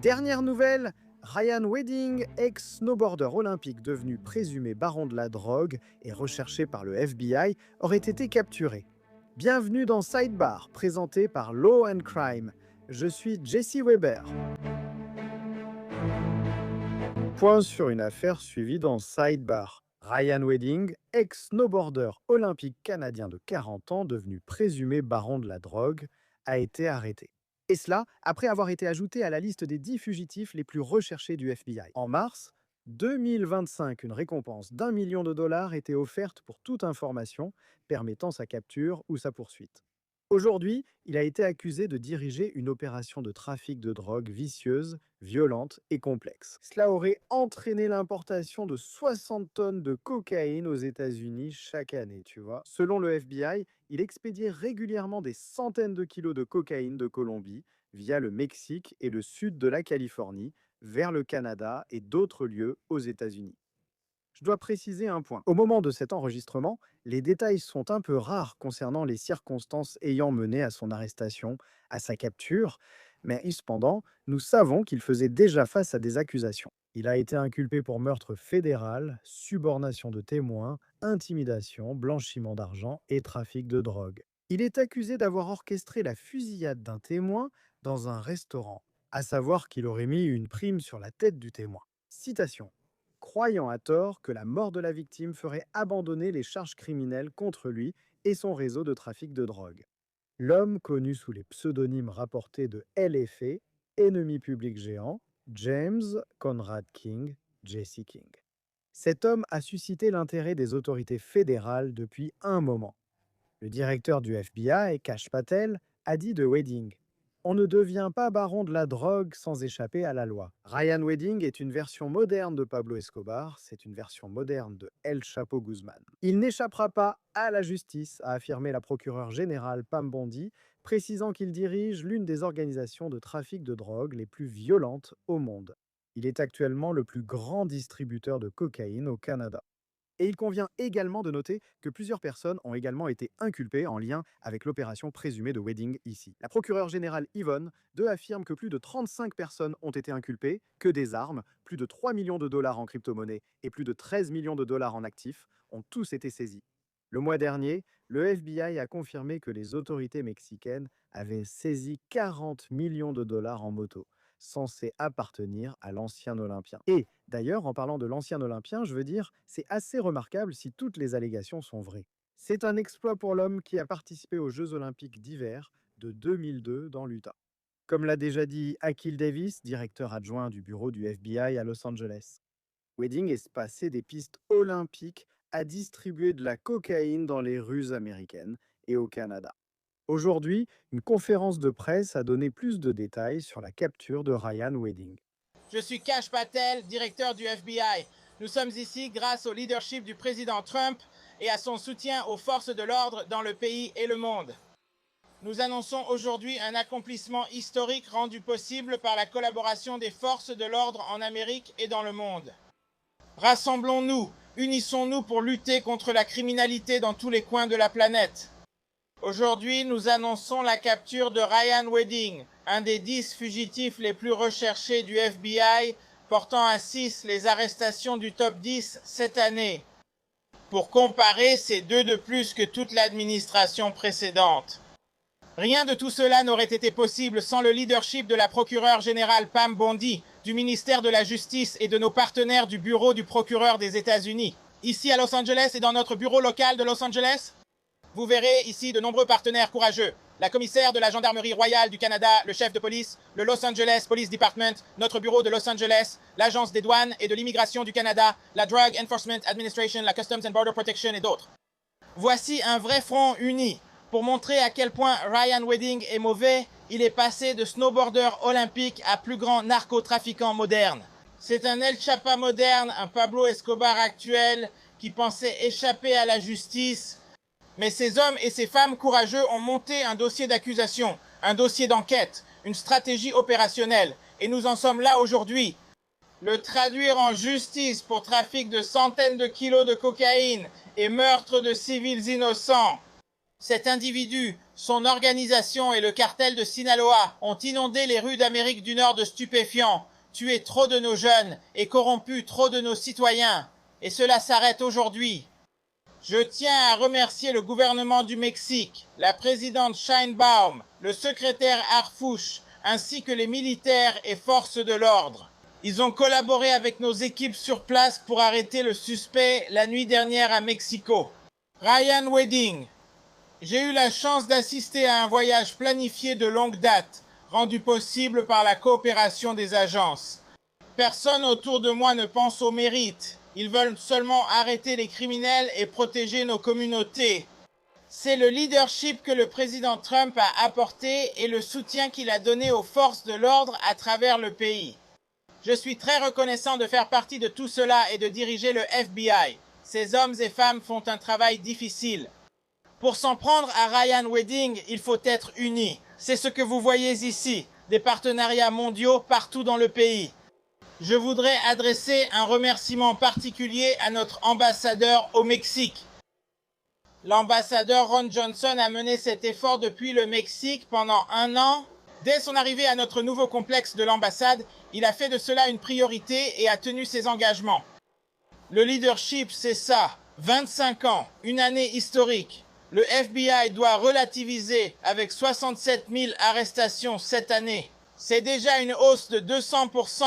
Dernière nouvelle, Ryan Wedding, ex-snowboarder olympique devenu présumé baron de la drogue et recherché par le FBI, aurait été capturé. Bienvenue dans Sidebar, présenté par Law and Crime. Je suis Jesse Weber. Point sur une affaire suivie dans Sidebar. Ryan Wedding, ex-snowboarder olympique canadien de 40 ans devenu présumé baron de la drogue, a été arrêté. Et cela après avoir été ajouté à la liste des 10 fugitifs les plus recherchés du FBI. En mars 2025, une récompense d'1 million de dollars était offerte pour toute information permettant sa capture ou sa poursuite. Aujourd'hui, il a été accusé de diriger une opération de trafic de drogue vicieuse, violente et complexe. Cela aurait entraîné l'importation de 60 tonnes de cocaïne aux États-Unis chaque année, tu vois. Selon le FBI, il expédiait régulièrement des centaines de kilos de cocaïne de Colombie via le Mexique et le sud de la Californie vers le Canada et d'autres lieux aux États-Unis. Je dois préciser un point. Au moment de cet enregistrement, les détails sont un peu rares concernant les circonstances ayant mené à son arrestation, à sa capture, mais cependant, nous savons qu'il faisait déjà face à des accusations. Il a été inculpé pour meurtre fédéral, subornation de témoins, intimidation, blanchiment d'argent et trafic de drogue. Il est accusé d'avoir orchestré la fusillade d'un témoin dans un restaurant, à savoir qu'il aurait mis une prime sur la tête du témoin. Citation. Croyant à tort que la mort de la victime ferait abandonner les charges criminelles contre lui et son réseau de trafic de drogue. L'homme connu sous les pseudonymes rapportés de LFA, ennemi public géant, James Conrad King, Jesse King. Cet homme a suscité l'intérêt des autorités fédérales depuis un moment. Le directeur du FBI, Kash Patel, a dit de Wedding: on ne devient pas baron de la drogue sans échapper à la loi. Ryan Wedding est une version moderne de Pablo Escobar, c'est une version moderne de El Chapo Guzman. Il n'échappera pas à la justice, a affirmé la procureure générale Pam Bondi, précisant qu'il dirige l'une des organisations de trafic de drogue les plus violentes au monde. Il est actuellement le plus grand distributeur de cocaïne au Canada. Et il convient également de noter que plusieurs personnes ont également été inculpées en lien avec l'opération présumée de Wedding ici. La procureure générale Yvonne De affirme que plus de 35 personnes ont été inculpées, que des armes, plus de 3 millions de dollars en crypto-monnaie et plus de 13 millions de dollars en actifs ont tous été saisis. Le mois dernier, le FBI a confirmé que les autorités mexicaines avaient saisi 40 millions de dollars en moto, censés appartenir à l'ancien Olympien. Et d'ailleurs, en parlant de l'ancien Olympien, je veux dire, c'est assez remarquable si toutes les allégations sont vraies. C'est un exploit pour l'homme qui a participé aux Jeux olympiques d'hiver de 2002 dans l'Utah. Comme l'a déjà dit Akil Davis, directeur adjoint du bureau du FBI à Los Angeles. Wedding est passé des pistes olympiques à distribuer de la cocaïne dans les rues américaines et au Canada. Aujourd'hui, une conférence de presse a donné plus de détails sur la capture de Ryan Wedding. Je suis Kash Patel, directeur du FBI. Nous sommes ici grâce au leadership du président Trump et à son soutien aux forces de l'ordre dans le pays et le monde. Nous annonçons aujourd'hui un accomplissement historique rendu possible par la collaboration des forces de l'ordre en Amérique et dans le monde. Rassemblons-nous, unissons-nous pour lutter contre la criminalité dans tous les coins de la planète. Aujourd'hui, nous annonçons la capture de Ryan Wedding, un des 10 fugitifs les plus recherchés du FBI, portant à 6 les arrestations du top 10 cette année. Pour comparer, c'est 2 de plus que toute l'administration précédente. Rien de tout cela n'aurait été possible sans le leadership de la procureure générale Pam Bondi, du ministère de la Justice et de nos partenaires du bureau du procureur des États-Unis. Ici à Los Angeles et dans notre bureau local de Los Angeles, vous verrez ici de nombreux partenaires courageux. La commissaire de la Gendarmerie royale du Canada, le chef de police, le Los Angeles Police Department, notre bureau de Los Angeles, l'Agence des douanes et de l'immigration du Canada, la Drug Enforcement Administration, la Customs and Border Protection et d'autres. Voici un vrai front uni. Pour montrer à quel point Ryan Wedding est mauvais, il est passé de snowboarder olympique à plus grand narcotrafiquant moderne. C'est un El Chapa moderne, un Pablo Escobar actuel qui pensait échapper à la justice. Mais ces hommes et ces femmes courageux ont monté un dossier d'accusation, un dossier d'enquête, une stratégie opérationnelle. Et nous en sommes là aujourd'hui. Le traduire en justice pour trafic de centaines de kilos de cocaïne et meurtre de civils innocents. Cet individu, son organisation et le cartel de Sinaloa ont inondé les rues d'Amérique du Nord de stupéfiants, tué trop de nos jeunes et corrompu trop de nos citoyens. Et cela s'arrête aujourd'hui. Je tiens à remercier le gouvernement du Mexique, la présidente Sheinbaum, le secrétaire Harfuch, ainsi que les militaires et forces de l'ordre. Ils ont collaboré avec nos équipes sur place pour arrêter le suspect la nuit dernière à Mexico. Ryan Wedding. J'ai eu la chance d'assister à un voyage planifié de longue date, rendu possible par la coopération des agences. Personne autour de moi ne pense au mérite. Ils veulent seulement arrêter les criminels et protéger nos communautés. C'est le leadership que le président Trump a apporté et le soutien qu'il a donné aux forces de l'ordre à travers le pays. Je suis très reconnaissant de faire partie de tout cela et de diriger le FBI. Ces hommes et femmes font un travail difficile. Pour s'en prendre à Ryan Wedding, il faut être unis. C'est ce que vous voyez ici, des partenariats mondiaux partout dans le pays. Je voudrais adresser un remerciement particulier à notre ambassadeur au Mexique. L'ambassadeur Ron Johnson a mené cet effort depuis le Mexique pendant 1 an. Dès son arrivée à notre nouveau complexe de l'ambassade, il a fait de cela une priorité et a tenu ses engagements. Le leadership, c'est ça. 25 ans, une année historique. Le FBI doit relativiser avec 67 000 arrestations cette année. C'est déjà une hausse de 200%.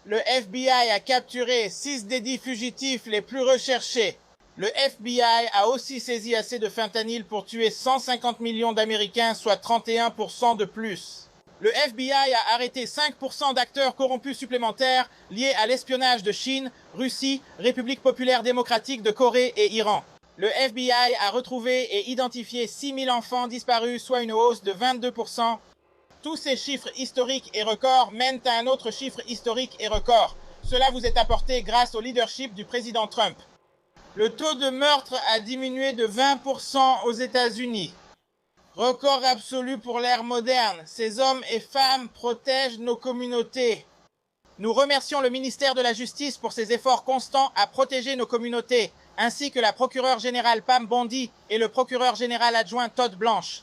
Le FBI a capturé 6 des 10 fugitifs les plus recherchés. Le FBI a aussi saisi assez de fentanyl pour tuer 150 millions d'Américains, soit 31% de plus. Le FBI a arrêté 5% d'acteurs corrompus supplémentaires liés à l'espionnage de Chine, Russie, République populaire démocratique de Corée et Iran. Le FBI a retrouvé et identifié 6 000 enfants disparus, soit une hausse de 22%. Tous ces chiffres historiques et records mènent à un autre chiffre historique et record. Cela vous est apporté grâce au leadership du président Trump. Le taux de meurtre a diminué de 20% aux États-Unis. Record absolu pour l'ère moderne. Ces hommes et femmes protègent nos communautés. Nous remercions le ministère de la Justice pour ses efforts constants à protéger nos communautés, ainsi que la procureure générale Pam Bondi et le procureur général adjoint Todd Blanche.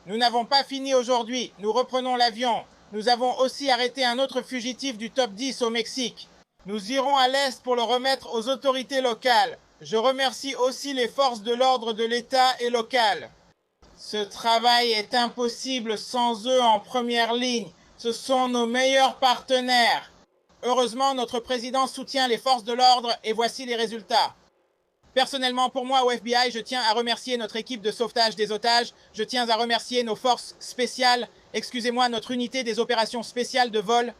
Nous n'avons pas fini aujourd'hui, nous reprenons l'avion. Nous avons aussi arrêté un autre fugitif du top 10 au Mexique. Nous irons à l'Est pour le remettre aux autorités locales. Je remercie aussi les forces de l'ordre de l'État et locales. Ce travail est impossible sans eux en première ligne. Ce sont nos meilleurs partenaires. Heureusement, notre président soutient les forces de l'ordre et voici les résultats. Personnellement, pour moi, au FBI, je tiens à remercier notre équipe de sauvetage des otages. Je tiens à remercier nos forces spéciales, notre unité des opérations spéciales de vol.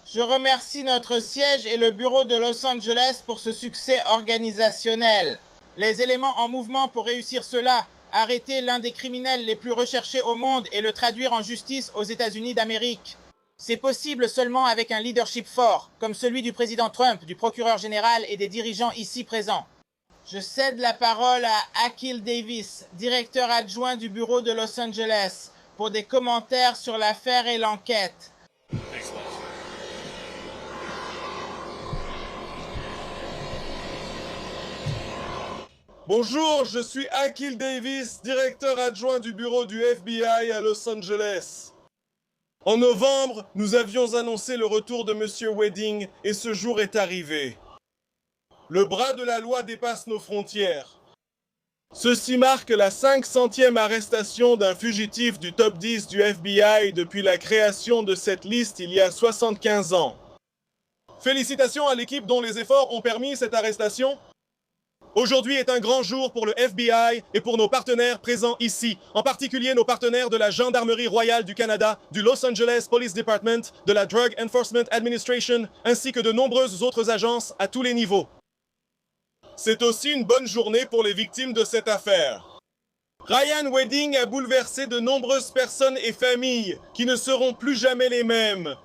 Je remercie notre siège et le bureau de Los Angeles pour ce succès organisationnel. Les éléments en mouvement pour réussir cela, arrêter l'un des criminels les plus recherchés au monde et le traduire en justice aux États-Unis d'Amérique. C'est possible seulement avec un leadership fort, comme celui du président Trump, du procureur général et des dirigeants ici présents. Je cède la parole à Akil Davis, directeur adjoint du bureau de Los Angeles, pour des commentaires sur l'affaire et l'enquête. Bonjour, je suis Akil Davis, directeur adjoint du bureau du FBI à Los Angeles. En novembre, nous avions annoncé le retour de M. Wedding et ce jour est arrivé. Le bras de la loi dépasse nos frontières. Ceci marque la 500e arrestation d'un fugitif du top 10 du FBI depuis la création de cette liste il y a 75 ans. Félicitations à l'équipe dont les efforts ont permis cette arrestation. Aujourd'hui est un grand jour pour le FBI et pour nos partenaires présents ici, en particulier nos partenaires de la Gendarmerie royale du Canada, du Los Angeles Police Department, de la Drug Enforcement Administration, ainsi que de nombreuses autres agences à tous les niveaux. C'est aussi une bonne journée pour les victimes de cette affaire. Ryan Wedding a bouleversé de nombreuses personnes et familles qui ne seront plus jamais les mêmes.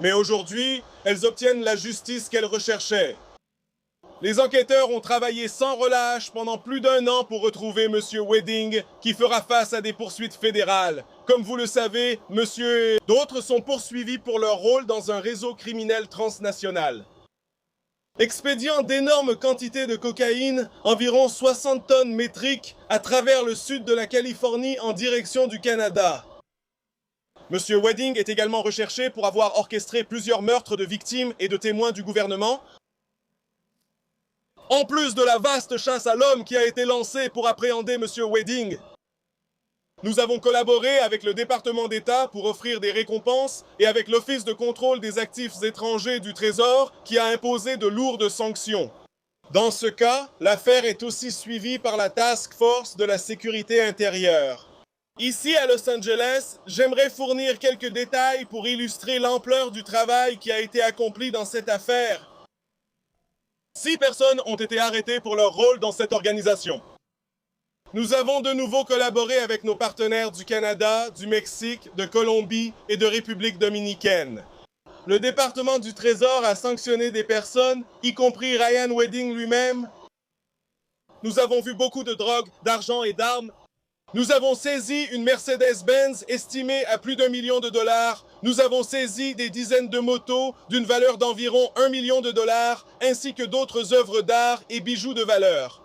Mais aujourd'hui, elles obtiennent la justice qu'elles recherchaient. Les enquêteurs ont travaillé sans relâche pendant plus d'1 an pour retrouver M. Wedding, qui fera face à des poursuites fédérales. Comme vous le savez, d'autres sont poursuivis pour leur rôle dans un réseau criminel transnational. expédiant d'énormes quantités de cocaïne, environ 60 tonnes métriques, à travers le sud de la Californie en direction du Canada. Monsieur Wedding est également recherché pour avoir orchestré plusieurs meurtres de victimes et de témoins du gouvernement, en plus de la vaste chasse à l'homme qui a été lancée pour appréhender Monsieur Wedding. Nous avons collaboré avec le département d'État pour offrir des récompenses et avec l'Office de contrôle des actifs étrangers du Trésor qui a imposé de lourdes sanctions. Dans ce cas, l'affaire est aussi suivie par la Task Force de la sécurité intérieure. Ici à Los Angeles, j'aimerais fournir quelques détails pour illustrer l'ampleur du travail qui a été accompli dans cette affaire. 6 personnes ont été arrêtées pour leur rôle dans cette organisation. Nous avons de nouveau collaboré avec nos partenaires du Canada, du Mexique, de Colombie et de République dominicaine. Le département du Trésor a sanctionné des personnes, y compris Ryan Wedding lui-même. Nous avons vu beaucoup de drogue, d'argent et d'armes. Nous avons saisi une Mercedes-Benz estimée à plus d'1 million de dollars. Nous avons saisi des dizaines de motos d'une valeur d'environ 1 million de dollars, ainsi que d'autres œuvres d'art et bijoux de valeur.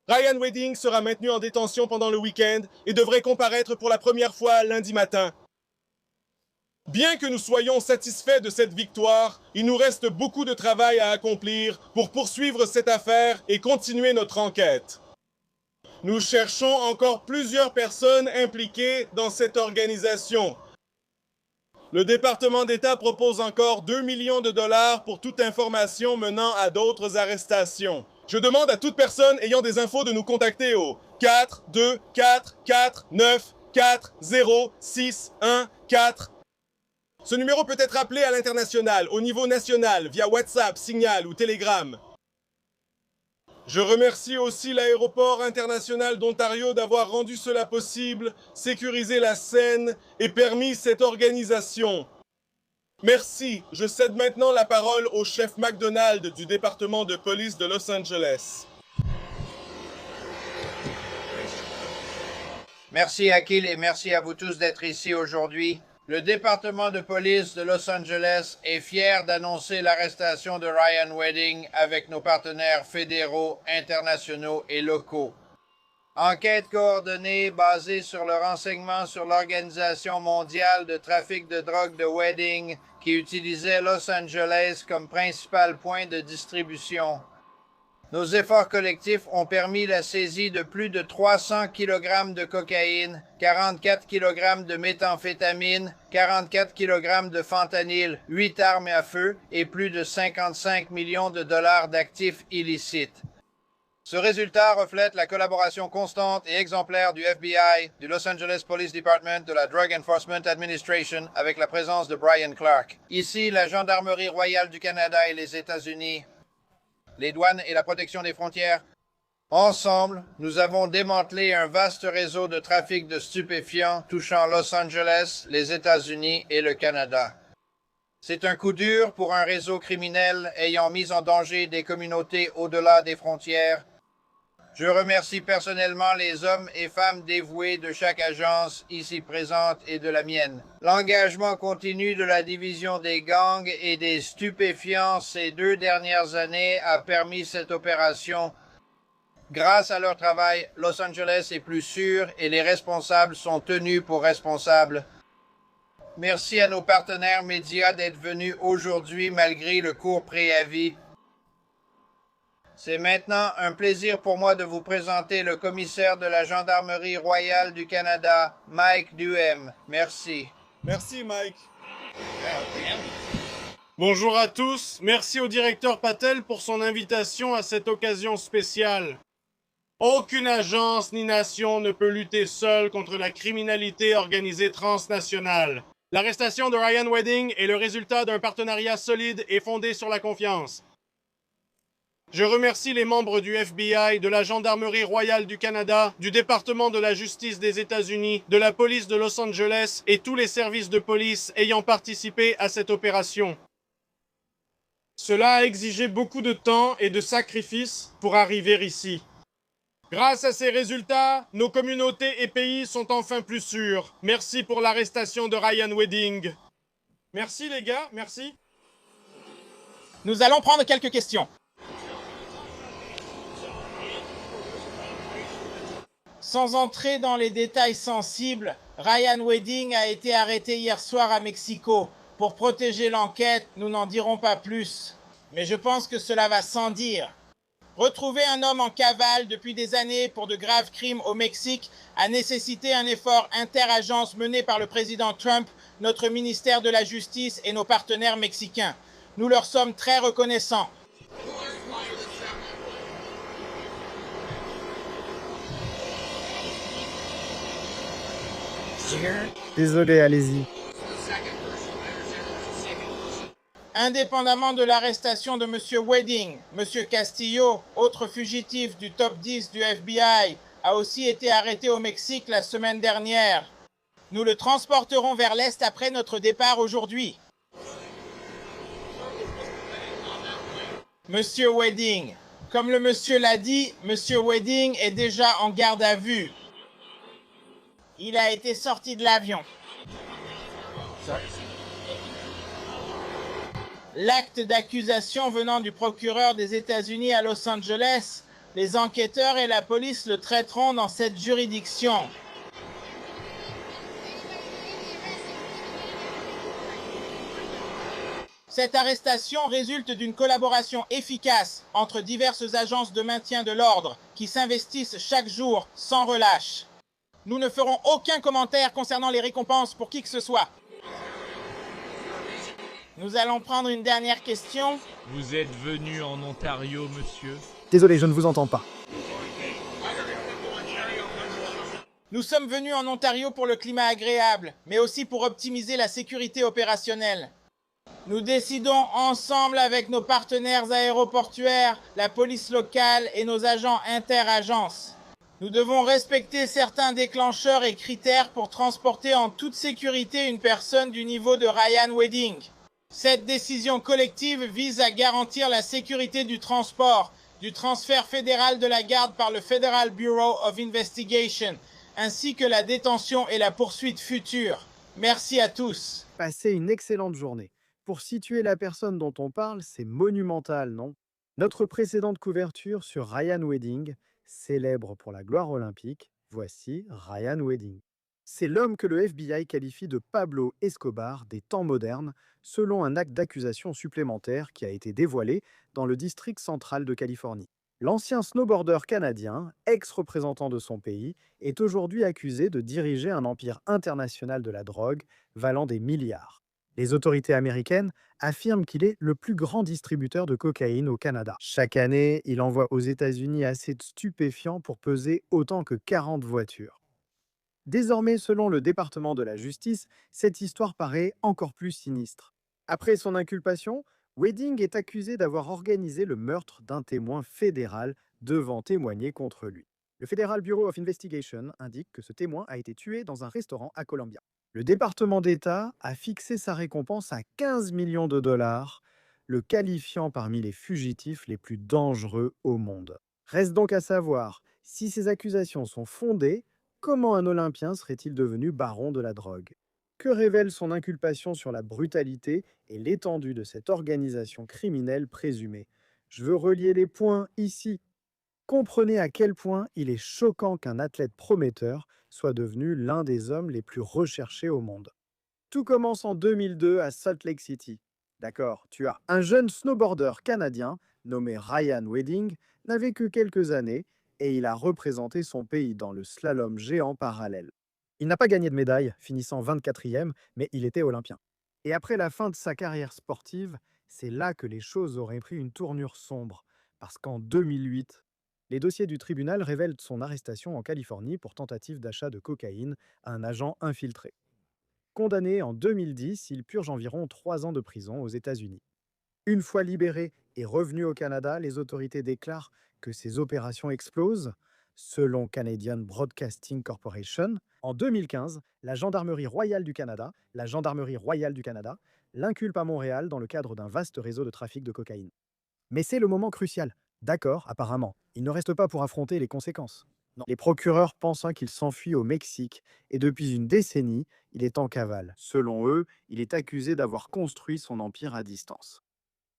Ryan Wedding sera maintenu en détention pendant le week-end et devrait comparaître pour la première fois lundi matin. Bien que nous soyons satisfaits de cette victoire, il nous reste beaucoup de travail à accomplir pour poursuivre cette affaire et continuer notre enquête. Nous cherchons encore plusieurs personnes impliquées dans cette organisation. Le département d'État propose encore 2 millions de dollars pour toute information menant à d'autres arrestations. Je demande à toute personne ayant des infos de nous contacter au 42449406114. Ce numéro peut être appelé à l'international, au niveau national, via WhatsApp, Signal ou Telegram. Je remercie aussi l'aéroport international d'Ontario d'avoir rendu cela possible, sécurisé la scène et permis cette organisation. Merci. Je cède maintenant la parole au chef McDonald du département de police de Los Angeles. Merci Akil et merci à vous tous d'être ici aujourd'hui. Le département de police de Los Angeles est fier d'annoncer l'arrestation de Ryan Wedding avec nos partenaires fédéraux, internationaux et locaux. Enquête coordonnée basée sur le renseignement sur l'Organisation mondiale de trafic de drogue de Wedding qui utilisait Los Angeles comme principal point de distribution. Nos efforts collectifs ont permis la saisie de plus de 300 kg de cocaïne, 44 kg de méthamphétamine, 44 kg de fentanyl, 8 armes à feu et plus de 55 millions de dollars d'actifs illicites. Ce résultat reflète la collaboration constante et exemplaire du FBI, du Los Angeles Police Department, de la Drug Enforcement Administration, avec la présence de Brian Clark. Ici, la Gendarmerie royale du Canada et les États-Unis, les douanes et la protection des frontières. Ensemble, nous avons démantelé un vaste réseau de trafic de stupéfiants touchant Los Angeles, les États-Unis et le Canada. C'est un coup dur pour un réseau criminel ayant mis en danger des communautés au-delà des frontières. Je remercie personnellement les hommes et femmes dévoués de chaque agence ici présente et de la mienne. L'engagement continu de la division des gangs et des stupéfiants ces 2 dernières années a permis cette opération. Grâce à leur travail, Los Angeles est plus sûr et les responsables sont tenus pour responsables. Merci à nos partenaires médias d'être venus aujourd'hui malgré le court préavis. C'est maintenant un plaisir pour moi de vous présenter le commissaire de la Gendarmerie royale du Canada, Mike Duhem. Merci. Merci, Mike. Bonjour à tous. Merci au directeur Patel pour son invitation à cette occasion spéciale. Aucune agence ni nation ne peut lutter seule contre la criminalité organisée transnationale. L'arrestation de Ryan Wedding est le résultat d'un partenariat solide et fondé sur la confiance. Je remercie les membres du FBI, de la Gendarmerie royale du Canada, du département de la justice des États-Unis, de la police de Los Angeles et tous les services de police ayant participé à cette opération. Cela a exigé beaucoup de temps et de sacrifices pour arriver ici. Grâce à ces résultats, nos communautés et pays sont enfin plus sûrs. Merci pour l'arrestation de Ryan Wedding. Merci les gars, merci. Nous allons prendre quelques questions. Sans entrer dans les détails sensibles, Ryan Wedding a été arrêté hier soir à Mexico. Pour protéger l'enquête, nous n'en dirons pas plus. Mais je pense que cela va sans dire. Retrouver un homme en cavale depuis des années pour de graves crimes au Mexique a nécessité un effort interagence mené par le président Trump, notre ministère de la Justice et nos partenaires mexicains. Nous leur sommes très reconnaissants. Désolé, allez-y. Indépendamment de l'arrestation de M. Wedding, M. Castillo, autre fugitif du top 10 du FBI, a aussi été arrêté au Mexique la semaine dernière. Nous le transporterons vers l'Est après notre départ aujourd'hui. M. Wedding. Comme le monsieur l'a dit, M. Wedding est déjà en garde à vue. Il a été sorti de l'avion. L'acte d'accusation venant du procureur des États-Unis à Los Angeles, les enquêteurs et la police le traiteront dans cette juridiction. Cette arrestation résulte d'une collaboration efficace entre diverses agences de maintien de l'ordre qui s'investissent chaque jour sans relâche. Nous ne ferons aucun commentaire concernant les récompenses pour qui que ce soit. Nous allons prendre une dernière question. Vous êtes venu en Ontario, monsieur? Désolé, je ne vous entends pas. Nous sommes venus en Ontario pour le climat agréable, mais aussi pour optimiser la sécurité opérationnelle. Nous décidons ensemble avec nos partenaires aéroportuaires, la police locale et nos agents interagences. Nous devons respecter certains déclencheurs et critères pour transporter en toute sécurité une personne du niveau de Ryan Wedding. Cette décision collective vise à garantir la sécurité du transport, du transfert fédéral de la garde par le Federal Bureau of Investigation, ainsi que la détention et la poursuite future. Merci à tous. Passez une excellente journée. Pour situer la personne dont on parle, c'est monumental, non? Notre précédente couverture sur Ryan Wedding, célèbre pour la gloire olympique, voici Ryan Wedding. C'est l'homme que le FBI qualifie de Pablo Escobar des temps modernes, selon un acte d'accusation supplémentaire qui a été dévoilé dans le district central de Californie. L'ancien snowboarder canadien, ex-représentant de son pays, est aujourd'hui accusé de diriger un empire international de la drogue valant des milliards. Les autorités américaines affirment qu'il est le plus grand distributeur de cocaïne au Canada. Chaque année, il envoie aux États-Unis assez de stupéfiants pour peser autant que 40 voitures. Désormais, selon le département de la justice, cette histoire paraît encore plus sinistre. Après son inculpation, Wedding est accusé d'avoir organisé le meurtre d'un témoin fédéral devant témoigner contre lui. Le Federal Bureau of Investigation indique que ce témoin a été tué dans un restaurant à Columbia. Le département d'État a fixé sa récompense à 15 millions de dollars, le qualifiant parmi les fugitifs les plus dangereux au monde. Reste donc à savoir, si ces accusations sont fondées, comment un Olympien serait-il devenu baron de la drogue? Que révèle son inculpation sur la brutalité et l'étendue de cette organisation criminelle présumée? Je veux relier les points ici. Comprenez à quel point il est choquant qu'un athlète prometteur soit devenu l'un des hommes les plus recherchés au monde. Tout commence en 2002 à Salt Lake City. D'accord, tu as un jeune snowboarder canadien nommé Ryan Wedding, n'avait que quelques années et il a représenté son pays dans le slalom géant parallèle. Il n'a pas gagné de médaille, finissant 24e, mais il était olympien. Et après la fin de sa carrière sportive, c'est là que les choses auraient pris une tournure sombre, parce qu'en 2008, les dossiers du tribunal révèlent son arrestation en Californie pour tentative d'achat de cocaïne à un agent infiltré. Condamné en 2010, il purge environ 3 ans de prison aux États-Unis. Une fois libéré et revenu au Canada, les autorités déclarent que ses opérations explosent. Selon Canadian Broadcasting Corporation, en 2015, la Gendarmerie royale du Canada, l'inculpe à Montréal dans le cadre d'un vaste réseau de trafic de cocaïne. Mais c'est le moment crucial. D'accord, apparemment, il ne reste pas pour affronter les conséquences. Non. Les procureurs pensent qu'il s'enfuit au Mexique et depuis une décennie, il est en cavale. Selon eux, il est accusé d'avoir construit son empire à distance.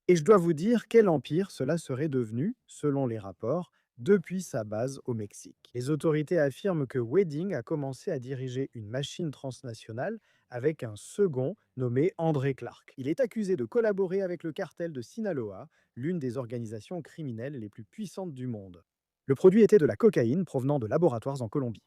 Et je dois vous dire quel empire cela serait devenu, selon les rapports, depuis sa base au Mexique. Les autorités affirment que Wedding a commencé à diriger une machine transnationale avec un second nommé André Clark. Il est accusé de collaborer avec le cartel de Sinaloa, l'une des organisations criminelles les plus puissantes du monde. Le produit était de la cocaïne provenant de laboratoires en Colombie.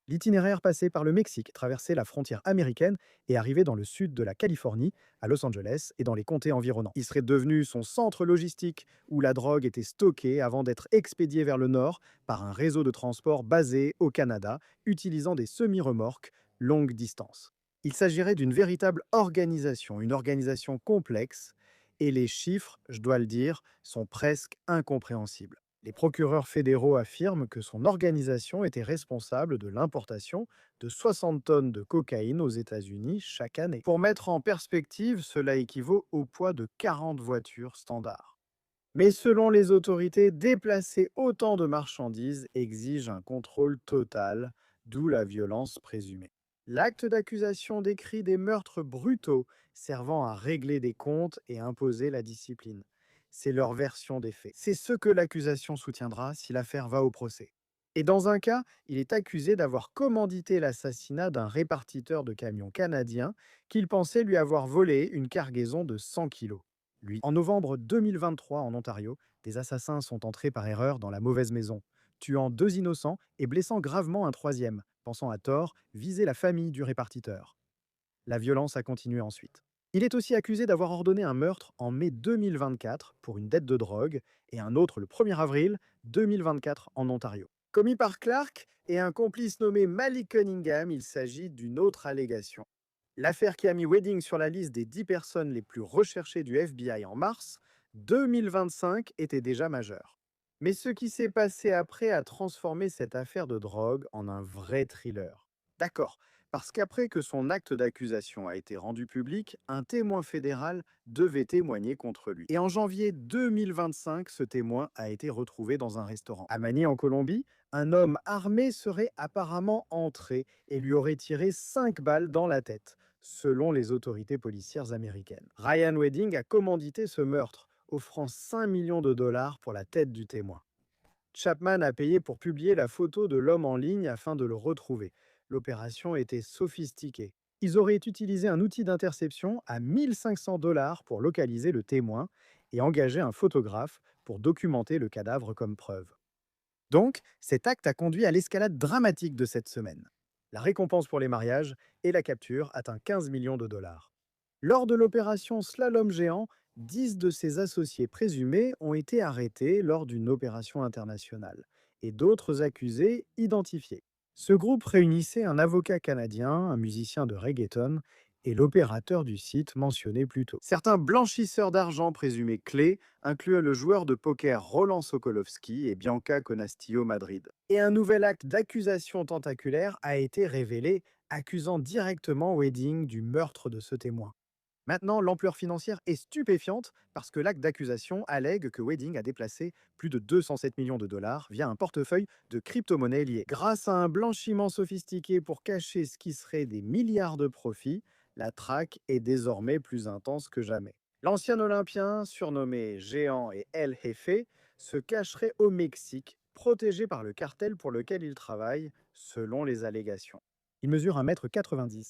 L'itinéraire passait par le Mexique, traversait la frontière américaine et arrivait dans le sud de la Californie, à Los Angeles et dans les comtés environnants. Il serait devenu son centre logistique où la drogue était stockée avant d'être expédiée vers le nord par un réseau de transport basé au Canada, utilisant des semi-remorques longue distance. Il s'agirait d'une véritable organisation, une organisation complexe, et les chiffres, je dois le dire, sont presque incompréhensibles. Les procureurs fédéraux affirment que son organisation était responsable de l'importation de 60 tonnes de cocaïne aux États-Unis chaque année. Pour mettre en perspective, cela équivaut au poids de 40 voitures standards. Mais selon les autorités, déplacer autant de marchandises exige un contrôle total, d'où la violence présumée. L'acte d'accusation décrit des meurtres brutaux servant à régler des comptes et imposer la discipline. C'est leur version des faits. C'est ce que l'accusation soutiendra si l'affaire va au procès. Et dans un cas, il est accusé d'avoir commandité l'assassinat d'un répartiteur de camions canadien qu'il pensait lui avoir volé une cargaison de 100 kilos. Lui. En novembre 2023, en Ontario, des assassins sont entrés par erreur dans la mauvaise maison, tuant 2 innocents et blessant gravement un troisième, pensant à tort viser la famille du répartiteur. La violence a continué ensuite. Il est aussi accusé d'avoir ordonné un meurtre en mai 2024 pour une dette de drogue et un autre le 1er avril 2024 en Ontario. Commis par Clark et un complice nommé Malik Cunningham, il s'agit d'une autre allégation. L'affaire qui a mis Wedding sur la liste des 10 personnes les plus recherchées du FBI en mars 2025 était déjà majeure. Mais ce qui s'est passé après a transformé cette affaire de drogue en un vrai thriller. D'accord, parce qu'après que son acte d'accusation a été rendu public, un témoin fédéral devait témoigner contre lui. Et en janvier 2025, ce témoin a été retrouvé dans un restaurant. À Manille, en Colombie, un homme armé serait apparemment entré et lui aurait tiré 5 balles dans la tête, selon les autorités policières américaines. Ryan Wedding a commandité ce meurtre, offrant 5 millions de dollars pour la tête du témoin. Chapman a payé pour publier la photo de l'homme en ligne afin de le retrouver. L'opération était sophistiquée. Ils auraient utilisé un outil d'interception à 1500 dollars pour localiser le témoin et engagé un photographe pour documenter le cadavre comme preuve. Donc, cet acte a conduit à l'escalade dramatique de cette semaine. La récompense pour les mariages et la capture atteint 15 millions de dollars. Lors de l'opération Slalom géant, 10 de ses associés présumés ont été arrêtés lors d'une opération internationale et d'autres accusés identifiés. Ce groupe réunissait un avocat canadien, un musicien de reggaeton et l'opérateur du site mentionné plus tôt. Certains blanchisseurs d'argent présumés clés incluaient le joueur de poker Roland Sokolovski et Bianca Conastillo Madrid. Et un nouvel acte d'accusation tentaculaire a été révélé, accusant directement Wedding du meurtre de ce témoin. Maintenant, l'ampleur financière est stupéfiante parce que l'acte d'accusation allègue que Wedding a déplacé plus de 207 millions de dollars via un portefeuille de crypto-monnaies liées. Grâce à un blanchiment sophistiqué pour cacher ce qui serait des milliards de profits, la traque est désormais plus intense que jamais. L'ancien Olympien, surnommé Géant et El Jefe, se cacherait au Mexique, protégé par le cartel pour lequel il travaille, selon les allégations. Il mesure 1,90 m.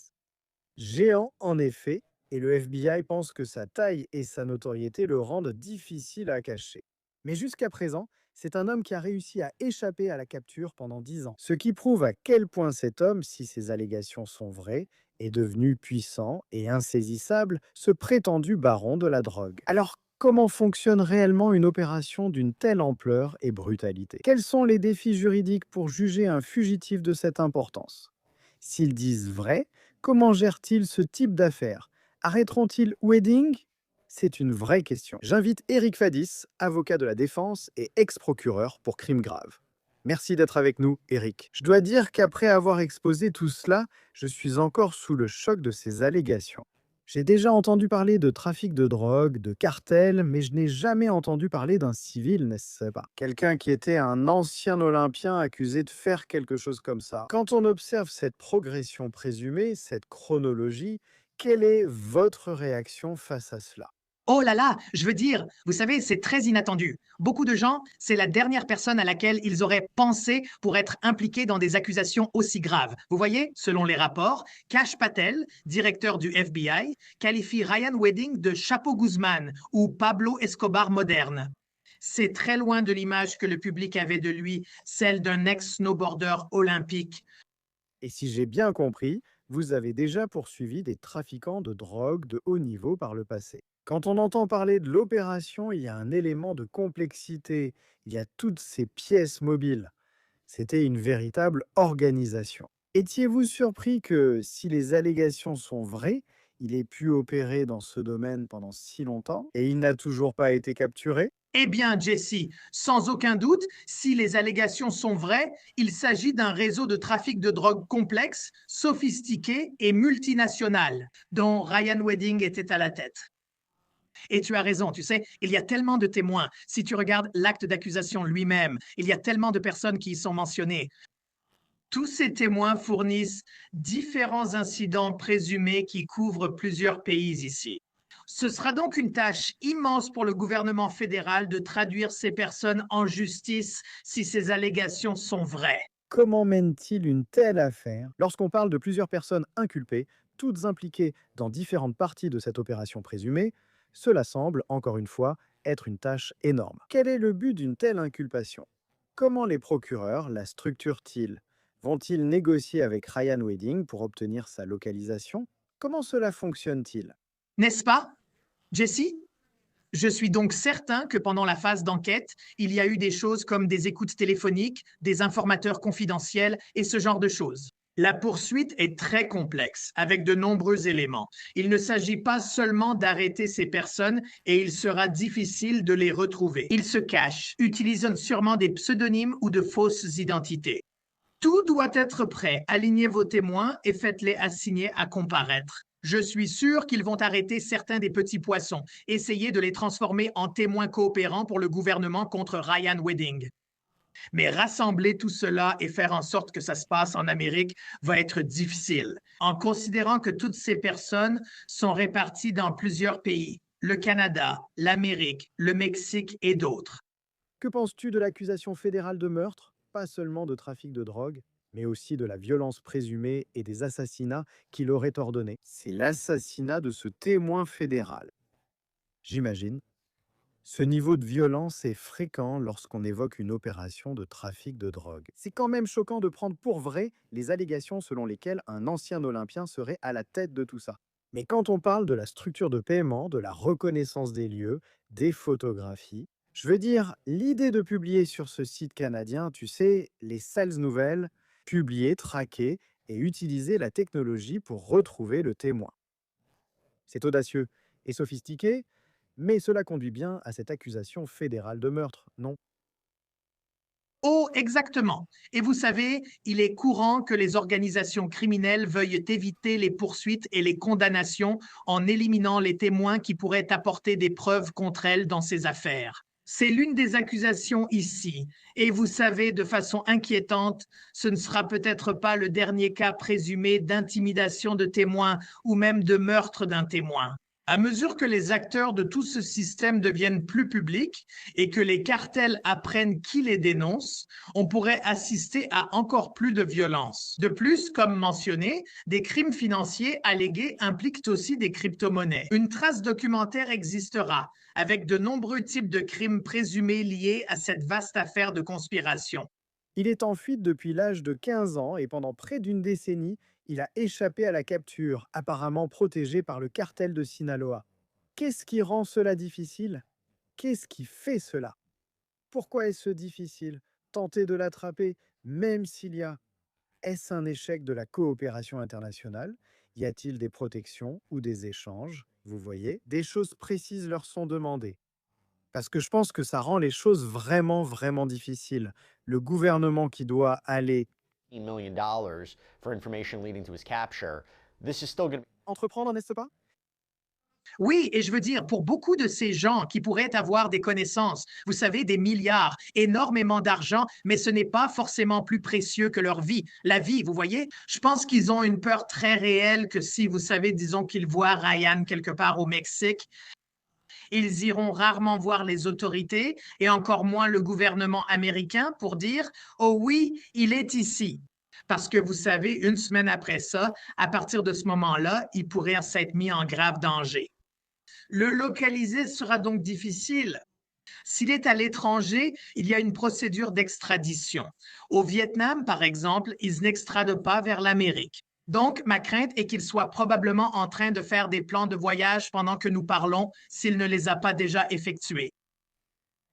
Géant, en effet, et le FBI pense que sa taille et sa notoriété le rendent difficile à cacher. Mais jusqu'à présent, c'est un homme qui a réussi à échapper à la capture pendant 10 ans. Ce qui prouve à quel point cet homme, si ses allégations sont vraies, est devenu puissant et insaisissable, ce prétendu baron de la drogue. Alors, comment fonctionne réellement une opération d'une telle ampleur et brutalité? Quels sont les défis juridiques pour juger un fugitif de cette importance? S'ils disent vrai, comment gèrent-ils ce type d'affaires? Arrêteront-ils Wedding? C'est une vraie question. J'invite Éric Fadis, avocat de la défense et ex-procureur pour crimes graves. Merci d'être avec nous, Éric. Je dois dire qu'après avoir exposé tout cela, je suis encore sous le choc de ces allégations. J'ai déjà entendu parler de trafic de drogue, de cartel, mais je n'ai jamais entendu parler d'un civil, n'est-ce pas? Quelqu'un qui était un ancien Olympien accusé de faire quelque chose comme ça. Quand on observe cette progression présumée, cette chronologie, quelle est votre réaction face à cela? Oh là là, je veux dire, vous savez, c'est très inattendu. Beaucoup de gens, c'est la dernière personne à laquelle ils auraient pensé pour être impliqués dans des accusations aussi graves. Vous voyez, selon les rapports, Kash Patel, directeur du FBI, qualifie Ryan Wedding de Chapo Guzman ou Pablo Escobar moderne. C'est très loin de l'image que le public avait de lui, celle d'un ex-snowboarder olympique. Et si j'ai bien compris, vous avez déjà poursuivi des trafiquants de drogue de haut niveau par le passé. Quand on entend parler de l'opération, il y a un élément de complexité. Il y a toutes ces pièces mobiles. C'était une véritable organisation. Étiez-vous surpris que, si les allégations sont vraies, il ait pu opérer dans ce domaine pendant si longtemps et il n'a toujours pas été capturé? Eh bien, Jesse, sans aucun doute, si les allégations sont vraies, il s'agit d'un réseau de trafic de drogue complexe, sophistiqué et multinational, dont Ryan Wedding était à la tête. Et tu as raison, tu sais, il y a tellement de témoins. Si tu regardes l'acte d'accusation lui-même, il y a tellement de personnes qui y sont mentionnées. Tous ces témoins fournissent différents incidents présumés qui couvrent plusieurs pays ici. Ce sera donc une tâche immense pour le gouvernement fédéral de traduire ces personnes en justice si ces allégations sont vraies. Comment mène-t-il une telle affaire lorsqu'on parle de plusieurs personnes inculpées, toutes impliquées dans différentes parties de cette opération présumée? Cela semble, encore une fois, être une tâche énorme. Quel est le but d'une telle inculpation? Comment les procureurs la structurent-ils? Vont-ils négocier avec Ryan Wedding pour obtenir sa localisation? Comment cela fonctionne-t-il? N'est-ce pas, Jesse? Je suis donc certain que pendant la phase d'enquête, il y a eu des choses comme des écoutes téléphoniques, des informateurs confidentiels et ce genre de choses. La poursuite est très complexe, avec de nombreux éléments. Il ne s'agit pas seulement d'arrêter ces personnes et il sera difficile de les retrouver. Ils se cachent, utilisant sûrement des pseudonymes ou de fausses identités. Tout doit être prêt. Alignez vos témoins et faites-les assigner à comparaître. Je suis sûr qu'ils vont arrêter certains des petits poissons, essayer de les transformer en témoins coopérants pour le gouvernement contre Ryan Wedding. Mais rassembler tout cela et faire en sorte que ça se passe en Amérique va être difficile, en considérant que toutes ces personnes sont réparties dans plusieurs pays, le Canada, l'Amérique, le Mexique et d'autres. Que penses-tu de l'accusation fédérale de meurtre, pas seulement de trafic de drogue, mais aussi de la violence présumée et des assassinats qu'il aurait ordonnés? C'est l'assassinat de ce témoin fédéral. J'imagine. Ce niveau de violence est fréquent lorsqu'on évoque une opération de trafic de drogue. C'est quand même choquant de prendre pour vrai les allégations selon lesquelles un ancien Olympien serait à la tête de tout ça. Mais quand on parle de la structure de paiement, de la reconnaissance des lieux, des photographies, je veux dire, l'idée de publier sur ce site canadien, tu sais, les sales nouvelles, publier, traquer et utiliser la technologie pour retrouver le témoin. C'est audacieux et sophistiqué, mais cela conduit bien à cette accusation fédérale de meurtre, non? Oh, exactement. Et vous savez, il est courant que les organisations criminelles veuillent éviter les poursuites et les condamnations en éliminant les témoins qui pourraient apporter des preuves contre elles dans ces affaires. C'est l'une des accusations ici. Et vous savez, de façon inquiétante, ce ne sera peut-être pas le dernier cas présumé d'intimidation de témoins ou même de meurtre d'un témoin. À mesure que les acteurs de tout ce système deviennent plus publics et que les cartels apprennent qui les dénonce, on pourrait assister à encore plus de violence. De plus, comme mentionné, des crimes financiers allégués impliquent aussi des crypto-monnaies. Une trace documentaire existera, avec de nombreux types de crimes présumés liés à cette vaste affaire de conspiration. Il est en fuite depuis l'âge de 15 ans et pendant près d'une décennie, il a échappé à la capture, apparemment protégé par le cartel de Sinaloa. Qu'est-ce qui rend cela difficile? Qu'est-ce qui fait cela? Pourquoi est-ce difficile? Tenter de l'attraper, même s'il y a... Est-ce un échec de la coopération internationale? Y a-t-il des protections ou des échanges? Vous voyez, des choses précises leur sont demandées. Parce que je pense que ça rend les choses vraiment, vraiment difficiles. Le gouvernement qui doit aller million for information leading to his capture. This is still going to entreprendre, n'est-ce pas? Oui, et je veux dire, pour beaucoup de ces gens qui pourraient avoir des connaissances, vous savez, des milliards, énormément d'argent, mais ce n'est pas forcément plus précieux que leur vie. La vie, vous voyez, je pense qu'ils ont une peur très réelle que si, vous savez, disons qu'ils voient Ryan quelque part au Mexique, Ils iront rarement voir les autorités et encore moins le gouvernement américain pour dire « Oh oui, il est ici ». Parce que vous savez, une semaine après ça, à partir de ce moment-là, il pourrait s'être mis en grave danger. Le localiser sera donc difficile. S'il est à l'étranger, il y a une procédure d'extradition. Au Vietnam, par exemple, ils n'extradent pas vers l'Amérique. Donc, ma crainte est qu'il soit probablement en train de faire des plans de voyage pendant que nous parlons s'il ne les a pas déjà effectués.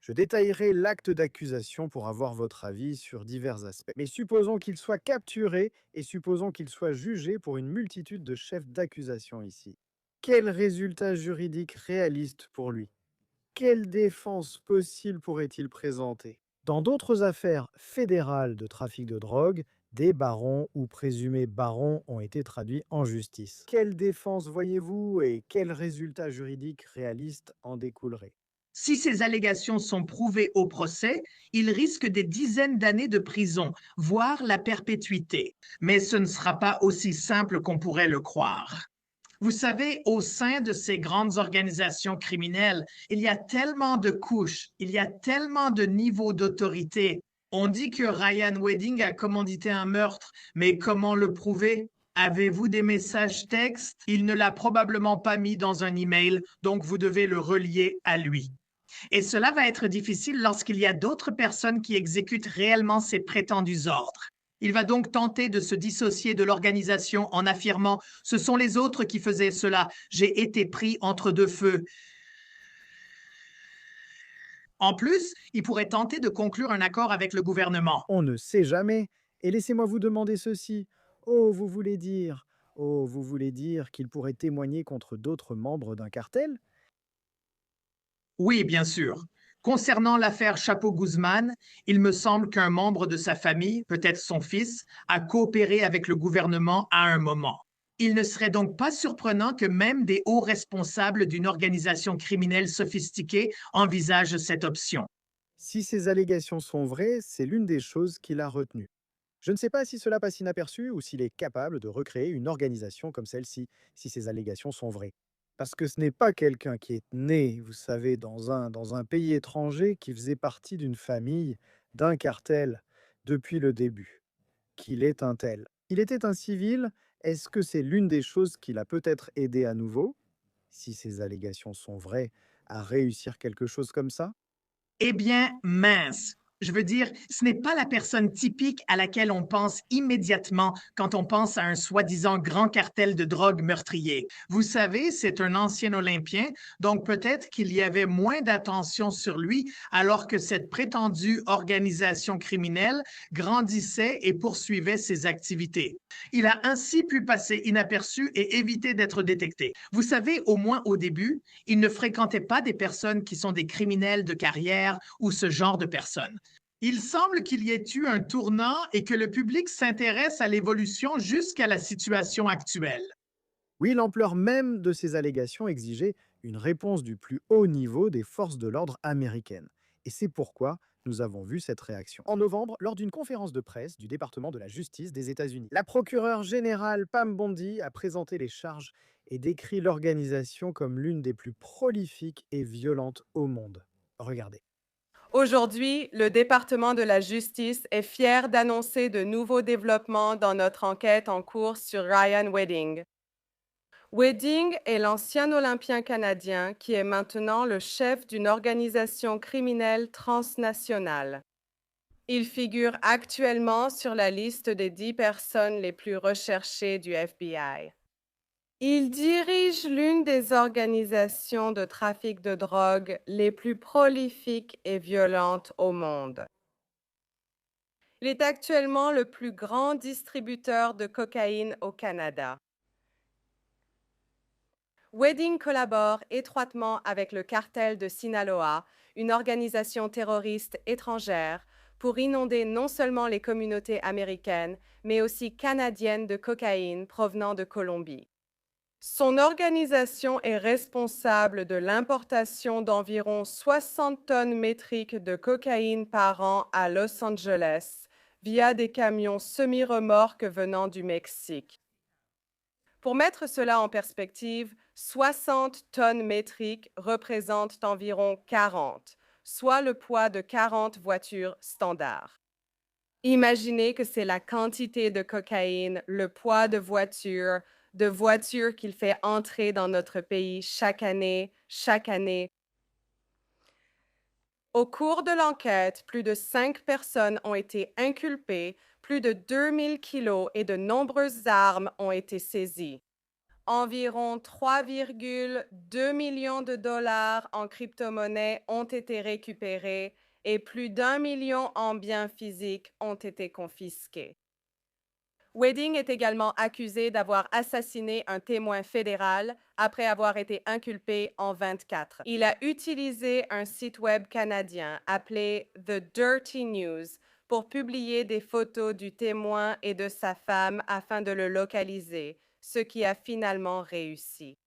Je détaillerai l'acte d'accusation pour avoir votre avis sur divers aspects. Mais supposons qu'il soit capturé et supposons qu'il soit jugé pour une multitude de chefs d'accusation ici. Quel résultat juridique réaliste pour lui? Quelle défense possible pourrait-il présenter? Dans d'autres affaires fédérales de trafic de drogue, des barons ou présumés barons ont été traduits en justice. Quelle défense voyez-vous et quel résultat juridique réaliste en découlerait? Si ces allégations sont prouvées au procès, il risque des dizaines d'années de prison, voire la perpétuité. Mais ce ne sera pas aussi simple qu'on pourrait le croire. Vous savez, au sein de ces grandes organisations criminelles, il y a tellement de couches, il y a tellement de niveaux d'autorité. On dit que Ryan Wedding a commandité un meurtre, mais comment le prouver? Avez-vous des messages textes? Il ne l'a probablement pas mis dans un email, donc vous devez le relier à lui. Et cela va être difficile lorsqu'il y a d'autres personnes qui exécutent réellement ces prétendus ordres. Il va donc tenter de se dissocier de l'organisation en affirmant « Ce sont les autres qui faisaient cela. J'ai été pris entre deux feux. » En plus, il pourrait tenter de conclure un accord avec le gouvernement. On ne sait jamais. Et laissez-moi vous demander ceci. Oh, vous voulez dire qu'il pourrait témoigner contre d'autres membres d'un cartel? Oui, bien sûr. Concernant l'affaire Chapo Guzman, il me semble qu'un membre de sa famille, peut-être son fils, a coopéré avec le gouvernement à un moment. Il ne serait donc pas surprenant que même des hauts responsables d'une organisation criminelle sophistiquée envisagent cette option. Si ces allégations sont vraies, c'est l'une des choses qu'il a retenues. Je ne sais pas si cela passe inaperçu ou s'il est capable de recréer une organisation comme celle-ci, si ces allégations sont vraies. Parce que ce n'est pas quelqu'un qui est né, vous savez, dans un pays étranger qui faisait partie d'une famille, d'un cartel, depuis le début, qu'il est un tel. Il était un civil, est-ce que c'est l'une des choses qui l'a peut-être aidé à nouveau, si ces allégations sont vraies, à réussir quelque chose comme ça? Eh bien, mince. Je veux dire, ce n'est pas la personne typique à laquelle on pense immédiatement quand on pense à un soi-disant grand cartel de drogue meurtrier. Vous savez, c'est un ancien Olympien, donc peut-être qu'il y avait moins d'attention sur lui alors que cette prétendue organisation criminelle grandissait et poursuivait ses activités. Il a ainsi pu passer inaperçu et éviter d'être détecté. Vous savez, au moins au début, il ne fréquentait pas des personnes qui sont des criminels de carrière ou ce genre de personnes. Il semble qu'il y ait eu un tournant et que le public s'intéresse à l'évolution jusqu'à la situation actuelle. Oui, l'ampleur même de ces allégations exigeait une réponse du plus haut niveau des forces de l'ordre américaines. Et c'est pourquoi nous avons vu cette réaction. En novembre, lors d'une conférence de presse du département de la justice des États-Unis, la procureure générale Pam Bondi a présenté les charges et décrit l'organisation comme l'une des plus prolifiques et violentes au monde. Regardez. Aujourd'hui, le département de la justice est fier d'annoncer de nouveaux développements dans notre enquête en cours sur Ryan Wedding. Wedding est l'ancien Olympien canadien qui est maintenant le chef d'une organisation criminelle transnationale. Il figure actuellement sur la liste des 10 personnes les plus recherchées du FBI. Il dirige l'une des organisations de trafic de drogue les plus prolifiques et violentes au monde. Il est actuellement le plus grand distributeur de cocaïne au Canada. Wedding collabore étroitement avec le cartel de Sinaloa, une organisation terroriste étrangère, pour inonder non seulement les communautés américaines, mais aussi canadiennes de cocaïne provenant de Colombie. Son organisation est responsable de l'importation d'environ 60 tonnes métriques de cocaïne par an à Los Angeles via des camions semi-remorques venant du Mexique. Pour mettre cela en perspective, 60 tonnes métriques représentent environ 40, soit le poids de 40 voitures standards. Imaginez que c'est la quantité de cocaïne, le poids de voitures qu'il fait entrer dans notre pays chaque année. Au cours de l'enquête, plus de 5 personnes ont été inculpées, plus de 2000 kilos et de nombreuses armes ont été saisies. Environ 3,2 millions de dollars en crypto-monnaies ont été récupérés et plus d'1 million en biens physiques ont été confisqués. Wedding est également accusé d'avoir assassiné un témoin fédéral après avoir été inculpé en 24. Il a utilisé un site web canadien appelé The Dirty News pour publier des photos du témoin et de sa femme afin de le localiser, ce qui a finalement réussi.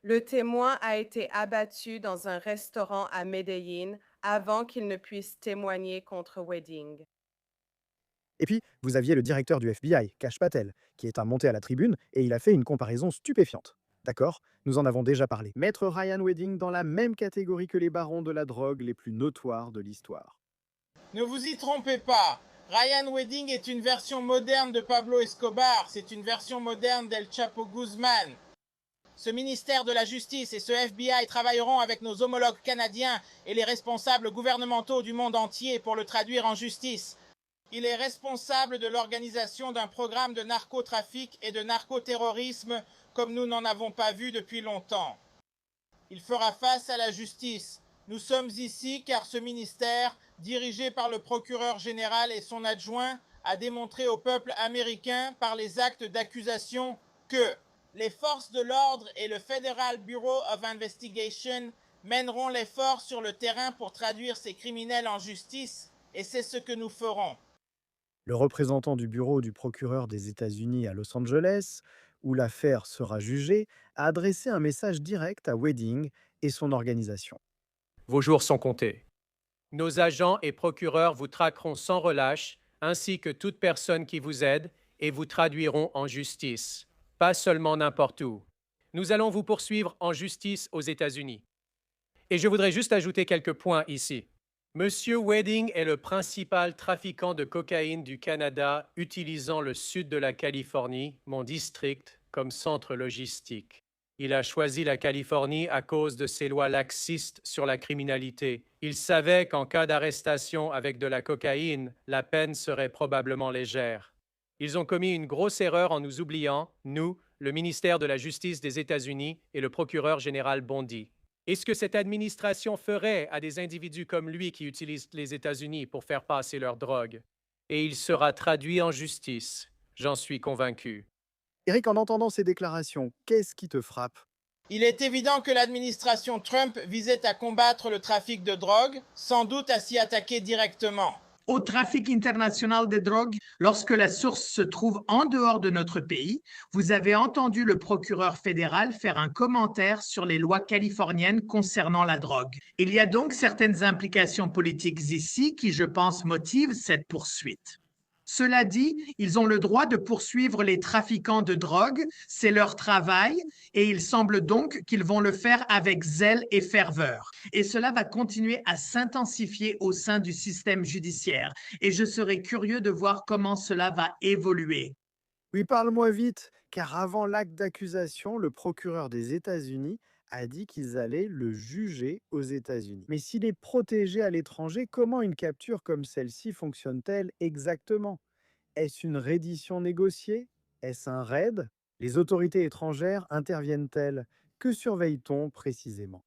Le témoin a été abattu dans un restaurant à Medellín avant qu'il ne puisse témoigner contre Wedding. Et puis, vous aviez le directeur du FBI, Kash Patel, qui est monté à la tribune et il a fait une comparaison stupéfiante. D'accord, nous en avons déjà parlé. Mettre Ryan Wedding dans la même catégorie que les barons de la drogue les plus notoires de l'histoire. Ne vous y trompez pas, Ryan Wedding est une version moderne de Pablo Escobar, c'est une version moderne d'El Chapo Guzman. Ce ministère de la Justice et ce FBI travailleront avec nos homologues canadiens et les responsables gouvernementaux du monde entier pour le traduire en justice. Il est responsable de l'organisation d'un programme de narcotrafic et de narcoterrorisme comme nous n'en avons pas vu depuis longtemps. Il fera face à la justice. Nous sommes ici car ce ministère, dirigé par le procureur général et son adjoint, a démontré au peuple américain par les actes d'accusation que les forces de l'ordre et le Federal Bureau of Investigation mèneront l'effort sur le terrain pour traduire ces criminels en justice, et c'est ce que nous ferons. Le représentant du bureau du procureur des États-Unis à Los Angeles, où l'affaire sera jugée, a adressé un message direct à Wedding et son organisation. Vos jours sont comptés. Nos agents et procureurs vous traqueront sans relâche, ainsi que toute personne qui vous aide, et vous traduiront en justice. Pas seulement n'importe où. Nous allons vous poursuivre en justice aux États-Unis. Et je voudrais juste ajouter quelques points ici. Monsieur Wedding est le principal trafiquant de cocaïne du Canada, utilisant le sud de la Californie, mon district, comme centre logistique. Il a choisi la Californie à cause de ses lois laxistes sur la criminalité. Il savait qu'en cas d'arrestation avec de la cocaïne, la peine serait probablement légère. Ils ont commis une grosse erreur en nous oubliant, nous, le ministère de la Justice des États-Unis et le procureur général Bondi. Et ce que cette administration ferait à des individus comme lui qui utilisent les États-Unis pour faire passer leur drogue. Et il sera traduit en justice, j'en suis convaincu. Eric, en entendant ces déclarations, qu'est-ce qui te frappe? Il est évident que l'administration Trump visait à combattre le trafic de drogue, sans doute à s'y attaquer directement. Au trafic international de drogue, lorsque la source se trouve en dehors de notre pays, vous avez entendu le procureur fédéral faire un commentaire sur les lois californiennes concernant la drogue. Il y a donc certaines implications politiques ici qui, je pense, motivent cette poursuite. Cela dit, ils ont le droit de poursuivre les trafiquants de drogue, c'est leur travail, et il semble donc qu'ils vont le faire avec zèle et ferveur. Et cela va continuer à s'intensifier au sein du système judiciaire. Et je serai curieux de voir comment cela va évoluer. Oui, parle-moi vite, car avant l'acte d'accusation, le procureur des États-Unis a dit qu'ils allaient le juger aux États-Unis. Mais s'il est protégé à l'étranger, comment une capture comme celle-ci fonctionne-t-elle exactement? Est-ce une reddition négociée? Est-ce un raid? Les autorités étrangères interviennent-elles? Que surveille-t-on précisément?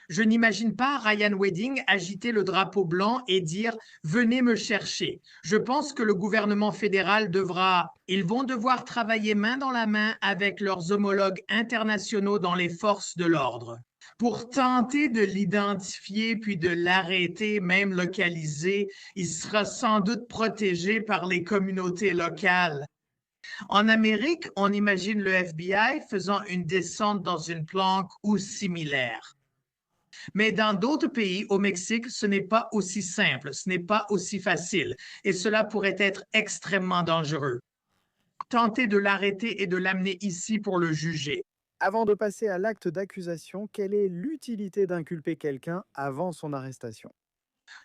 Je n'imagine pas Ryan Wedding agiter le drapeau blanc et dire « Venez me chercher ». Je pense que le gouvernement fédéral ils vont devoir travailler main dans la main avec leurs homologues internationaux dans les forces de l'ordre pour tenter de l'identifier puis de l'arrêter, même localiser. Il sera sans doute protégé par les communautés locales. En Amérique, on imagine le FBI faisant une descente dans une planque ou similaire. Mais dans d'autres pays, au Mexique, ce n'est pas aussi simple, ce n'est pas aussi facile, et cela pourrait être extrêmement dangereux. tenter de l'arrêter et de l'amener ici pour le juger. Avant de passer à l'acte d'accusation, quelle est l'utilité d'inculper quelqu'un avant son arrestation?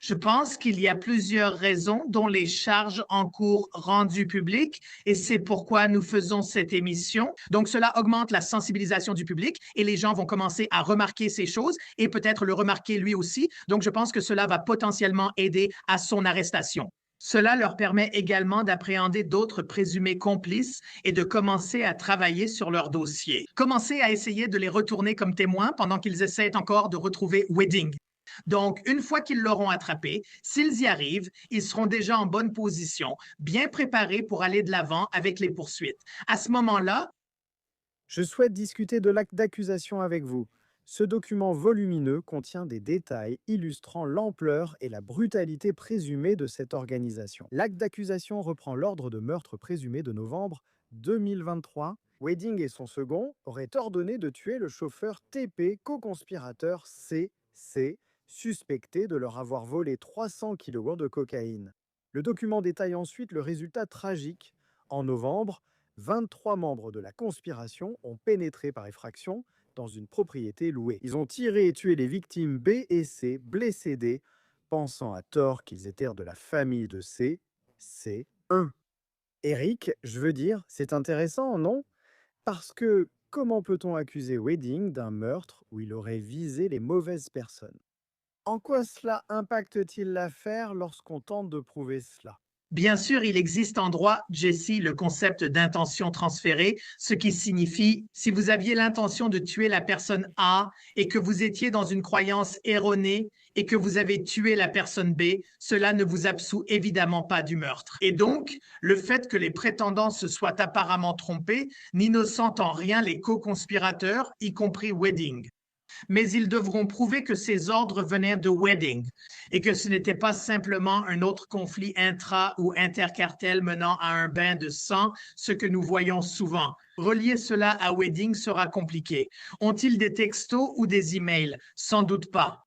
Je pense qu'il y a plusieurs raisons dont les charges en cours rendues publiques et c'est pourquoi nous faisons cette émission. Donc, cela augmente la sensibilisation du public et les gens vont commencer à remarquer ces choses et peut-être le remarquer lui aussi. Donc, je pense que cela va potentiellement aider à son arrestation. Cela leur permet également d'appréhender d'autres présumés complices et de commencer à travailler sur leur dossier. Commencer à essayer de les retourner comme témoins pendant qu'ils essaient encore de retrouver Wedding. Donc, une fois qu'ils l'auront attrapé, s'ils y arrivent, ils seront déjà en bonne position, bien préparés pour aller de l'avant avec les poursuites. À ce moment-là, Je souhaite discuter de l'acte d'accusation avec vous. Ce document volumineux contient des détails illustrant l'ampleur et la brutalité présumée de cette organisation. L'acte d'accusation reprend l'ordre de meurtre présumé de novembre 2023. Wedding et son second auraient ordonné de tuer le chauffeur TP, co-conspirateur CC, suspecté de leur avoir volé 300 kg de cocaïne. Le document détaille ensuite le résultat tragique. En novembre, 23 membres de la conspiration ont pénétré par effraction dans une propriété louée. Ils ont tiré et tué les victimes B et C, blessé D, pensant à tort qu'ils étaient de la famille de C1. Eric, je veux dire, c'est intéressant, non? Parce que comment peut-on accuser Wedding d'un meurtre où il aurait visé les mauvaises personnes? En quoi cela impacte-t-il l'affaire lorsqu'on tente de prouver cela? bien sûr, il existe en droit, Jesse, le concept d'intention transférée, ce qui signifie si vous aviez l'intention de tuer la personne A et que vous étiez dans une croyance erronée et que vous avez tué la personne B, cela ne vous absout évidemment pas du meurtre. Et donc, le fait que les prétendants se soient apparemment trompés n'innocente en rien les co-conspirateurs, y compris Wedding. Mais ils devront prouver que ces ordres venaient de Wedding et que ce n'était pas simplement un autre conflit intra- ou intercartel menant à un bain de sang, ce que nous voyons souvent. Relier cela à Wedding sera compliqué. Ont-ils des textos ou des emails? Sans doute pas.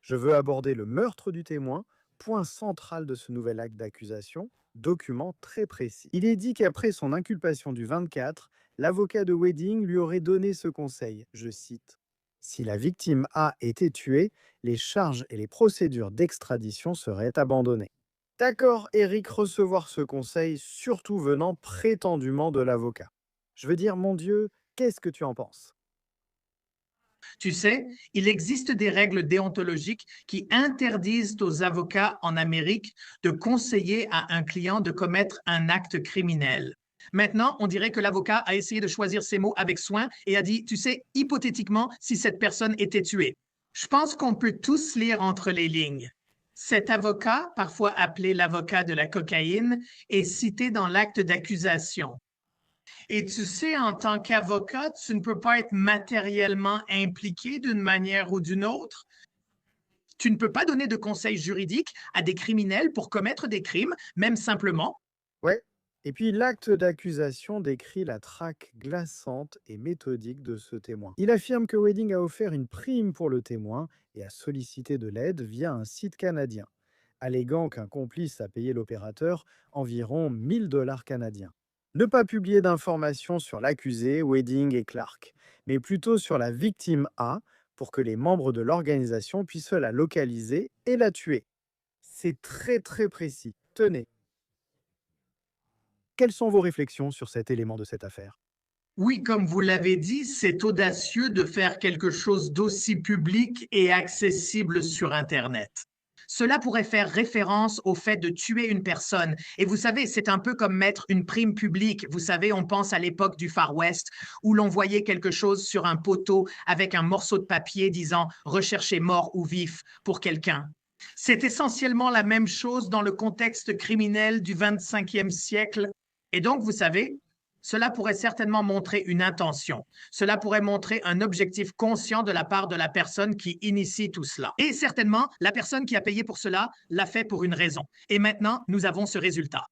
Je veux aborder le meurtre du témoin, point central de ce nouvel acte d'accusation, document très précis. Il est dit qu'après son inculpation du 24, l'avocat de Wedding lui aurait donné ce conseil, je cite. Si la victime A était tuée, les charges et les procédures d'extradition seraient abandonnées. D'accord, Eric, recevoir ce conseil, surtout venant prétendument de l'avocat. Je veux dire, mon Dieu, qu'est-ce que tu en penses? Tu sais, il existe des règles déontologiques qui interdisent aux avocats en Amérique de conseiller à un client de commettre un acte criminel. Maintenant, on dirait que l'avocat a essayé de choisir ses mots avec soin et a dit, tu sais, hypothétiquement, si cette personne était tuée. Je pense qu'on peut tous lire entre les lignes. Cet avocat, parfois appelé l'avocat de la cocaïne, est cité dans l'acte d'accusation. Et tu sais, en tant qu'avocat, tu ne peux pas être matériellement impliqué d'une manière ou d'une autre. Tu ne peux pas donner de conseils juridiques à des criminels pour commettre des crimes, même simplement. Ouais. Et puis l'acte d'accusation décrit la traque glaçante et méthodique de ce témoin. Il affirme que Wedding a offert une prime pour le témoin et a sollicité de l'aide via un site canadien, alléguant qu'un complice a payé l'opérateur environ 1000 dollars canadiens. Ne pas publier d'informations sur l'accusé, Wedding et Clark, mais plutôt sur la victime A pour que les membres de l'organisation puissent la localiser et la tuer. C'est très très précis. Tenez. Quelles sont vos réflexions sur cet élément de cette affaire? Oui, comme vous l'avez dit, c'est audacieux de faire quelque chose d'aussi public et accessible sur Internet. Cela pourrait faire référence au fait de tuer une personne. Et vous savez, c'est un peu comme mettre une prime publique. Vous savez, on pense à l'époque du Far West où l'on voyait quelque chose sur un poteau avec un morceau de papier disant « Recherchez mort ou vif » pour quelqu'un. C'est essentiellement la même chose dans le contexte criminel du 25e siècle. Et donc, vous savez, cela pourrait certainement montrer une intention. Cela pourrait montrer un objectif conscient de la part de la personne qui initie tout cela. Et certainement, la personne qui a payé pour cela l'a fait pour une raison. Et maintenant, nous avons ce résultat.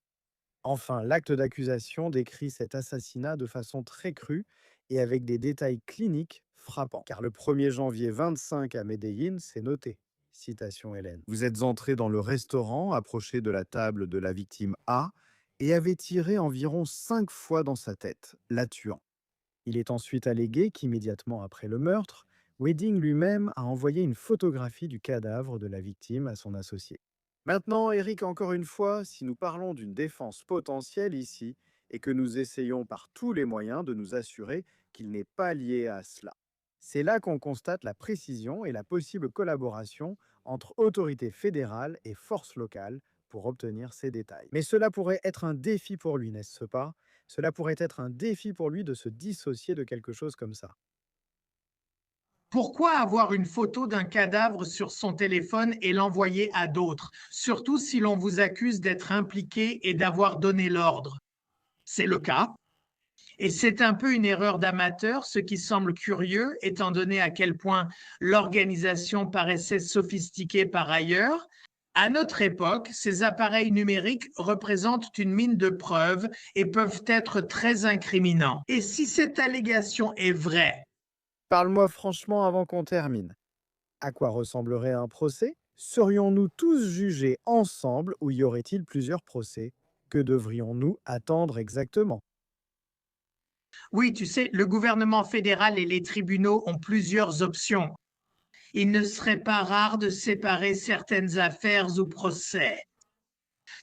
Enfin, l'acte d'accusation décrit cet assassinat de façon très crue et avec des détails cliniques frappants. Car le 1er janvier 25 à Medellín, c'est noté. Citation Hélène. Vous êtes entré dans le restaurant, approché de la table de la victime A, et avait tiré environ 5 fois dans sa tête, la tuant. Il est ensuite allégué qu'immédiatement après le meurtre, Wedding lui-même a envoyé une photographie du cadavre de la victime à son associé. Maintenant, Eric, encore une fois, si nous parlons d'une défense potentielle ici, et que nous essayons par tous les moyens de nous assurer qu'il n'est pas lié à cela, c'est là qu'on constate la précision et la possible collaboration entre autorités fédérales et forces locales pour obtenir ces détails. Mais cela pourrait être un défi pour lui, n'est-ce pas? Cela pourrait être un défi pour lui de se dissocier de quelque chose comme ça. Pourquoi avoir une photo d'un cadavre sur son téléphone et l'envoyer à d'autres, surtout si l'on vous accuse d'être impliqué et d'avoir donné l'ordre? C'est le cas. Et c'est un peu une erreur d'amateur, ce qui semble curieux, étant donné à quel point l'organisation paraissait sophistiquée par ailleurs. À notre époque, ces appareils numériques représentent une mine de preuves et peuvent être très incriminants. Et si cette allégation est vraie, Parle-moi franchement avant qu'on termine. À quoi ressemblerait un procès? Serions-nous tous jugés ensemble ou y aurait-il plusieurs procès? Que devrions-nous attendre exactement? oui, tu sais, le gouvernement fédéral et les tribunaux ont plusieurs options. Il ne serait pas rare de séparer certaines affaires ou procès.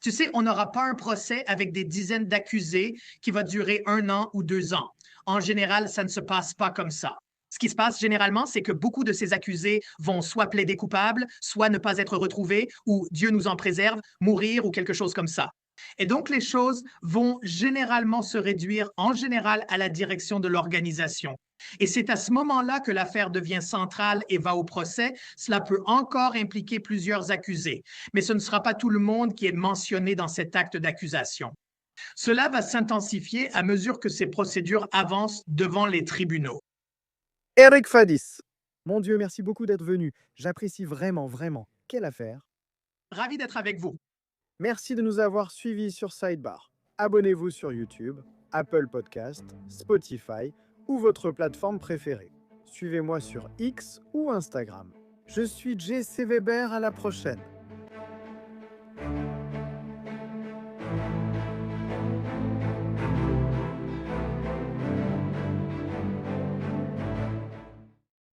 Tu sais, on n'aura pas un procès avec des dizaines d'accusés qui va durer 1 an ou 2 ans. En général, ça ne se passe pas comme ça. Ce qui se passe généralement, c'est que beaucoup de ces accusés vont soit plaider coupable, soit ne pas être retrouvés, ou Dieu nous en préserve, mourir ou quelque chose comme ça. Et donc, les choses vont généralement se réduire en général à la direction de l'organisation. Et c'est à ce moment-là que l'affaire devient centrale et va au procès. Cela peut encore impliquer plusieurs accusés, mais ce ne sera pas tout le monde qui est mentionné dans cet acte d'accusation. Cela va s'intensifier à mesure que ces procédures avancent devant les tribunaux. Eric Fadis. Mon Dieu, merci beaucoup d'être venu. J'apprécie vraiment, vraiment. Quelle affaire. Ravi d'être avec vous. Merci de nous avoir suivis sur Sidebar. Abonnez-vous sur YouTube, Apple Podcast, Spotify ou votre plateforme préférée. Suivez-moi sur X ou Instagram. Je suis J.C. Weber, à la prochaine.